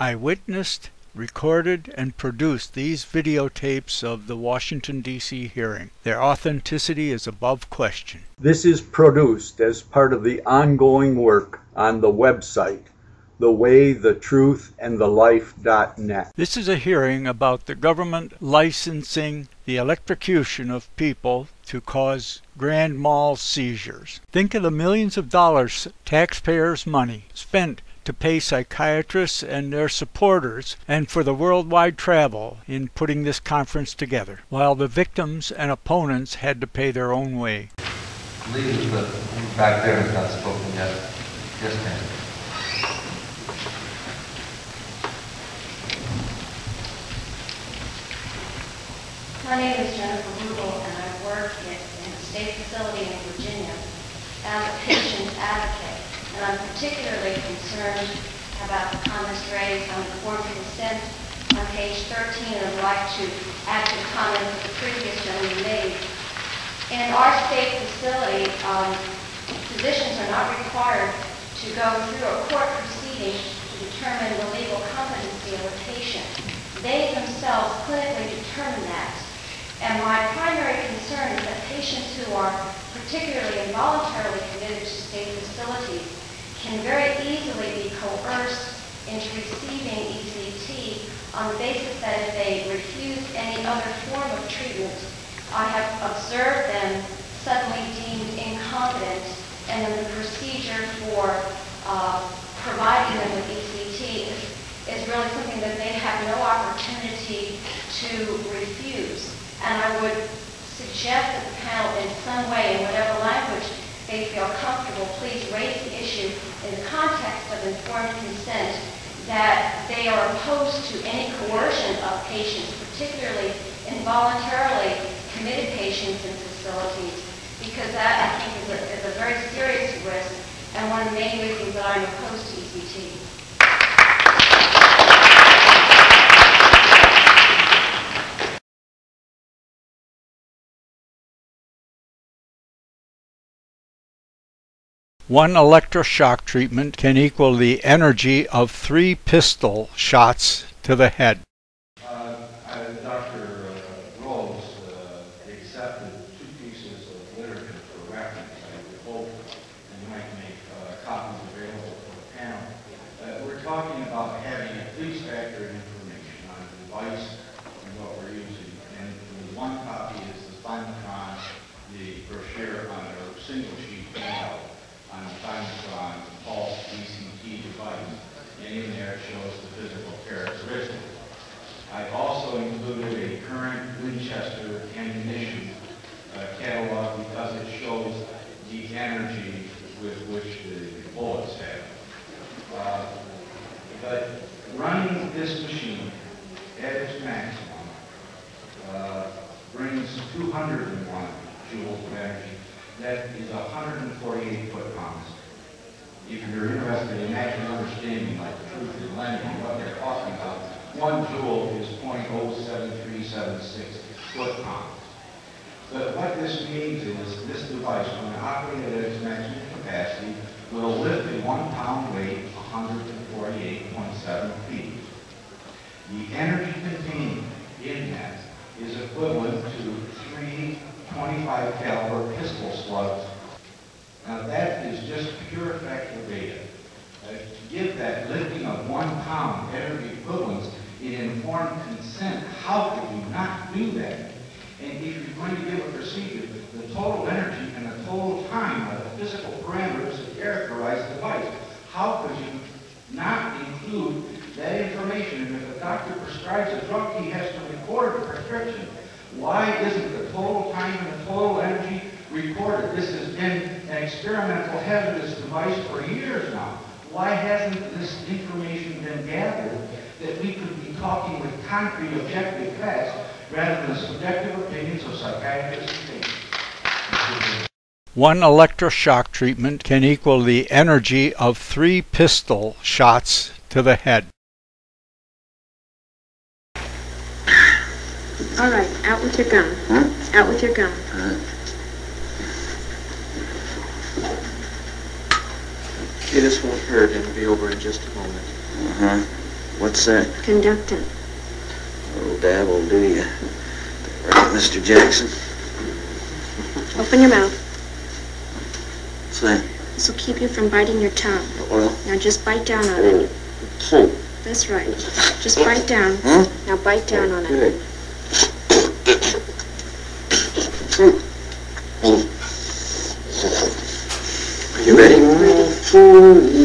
I witnessed, recorded, and produced these videotapes of the Washington, D.C. hearing. Their authenticity is above question. This is produced as part of the ongoing work on the website, thewaythetruthandthelife.net. This is a hearing about the government licensing the electrocution of people to cause grand mal seizures. Think of the millions of dollars, taxpayers' money, spent to pay psychiatrists and their supporters and for the worldwide travel in putting this conference together, while the victims and opponents had to pay their own way. Elizabeth, back there has not spoken yet. Yes, ma'am. My name is Jennifer Rubel, and I work in a state facility in Virginia as a patient advocate. And I'm particularly concerned about the comments raised on informed consent on page 13, and I'd like to add to the comments that the previous gentleman made. In our state facility, physicians are not required to go through a court proceeding to determine the legal competency of a patient. They themselves clinically determine that. And my primary concern is that patients who are particularly involuntarily committed to state facilities can very easily be coerced into receiving ECT on the basis that if they refuse any other form of treatment, I have observed them suddenly deemed incompetent, and then the procedure for providing them with ECT is really something that they have no opportunity to refuse. And I would suggest that the panel in some way, in whatever language they feel comfortable, please raise the issue in the context of informed consent that they are opposed to any coercion of patients, particularly involuntarily committed patients in facilities, because that, I think, is a very serious risk and one of the main reasons that I'm opposed to ECT. One electroshock treatment can equal the energy of 3 pistol shots to the head. Dr. Rose accepted 2 pieces of literature for reference. I would hope you might make copies available for the panel. We're talking about having a police factor information on the device and what we're using. And one copy is the Thymatron, the brochure on a single sheet handout on the Thymatron pulse ECT device. And in there it shows the physical characteristics. I also included a current Winchester ammunition catalog because it shows the energy with which the bullets have. But running this machine at its maximum brings 201 joules of energy. That is 148 foot-pounds. If you're interested in actually understanding, like the truth is lending, what they're talking about, 1 joule is 0.07376 foot-pounds. But what this means is this device, when operated at its maximum capacity, will lift a 1 pound weight 148.7 feet. The energy contained in that is equivalent to 3 25 caliber pistol slugs. Now that is just pure factual data. To give that lifting of 1 pound energy equivalence in informed consent, how could you not do that? And if you're going to give a procedure, the total energy and the total time are the physical parameters that characterize the device. How could you not include that information? And if a doctor prescribes a drug, he has to record the prescription. Why isn't the total time and the total energy recorded? This has been an experimental hazardous device for years now. Why hasn't this information been gathered that we could be talking with concrete, objective facts rather than subjective opinions of psychiatrists and patients? One electroshock treatment can equal the energy of 3 pistol shots to the head. All right, out with your gun. Huh? Out with your gun. Okay, this won't hurt. It'll be over in just a moment. What's that? Conductant. A little dab will do you. Right, Mr. Jackson? Open your mouth. What's that? This will keep you from biting your tongue. Well? Now just bite down on it. That's right. Just bite down. Now bite down on it. Are you ready? Ready.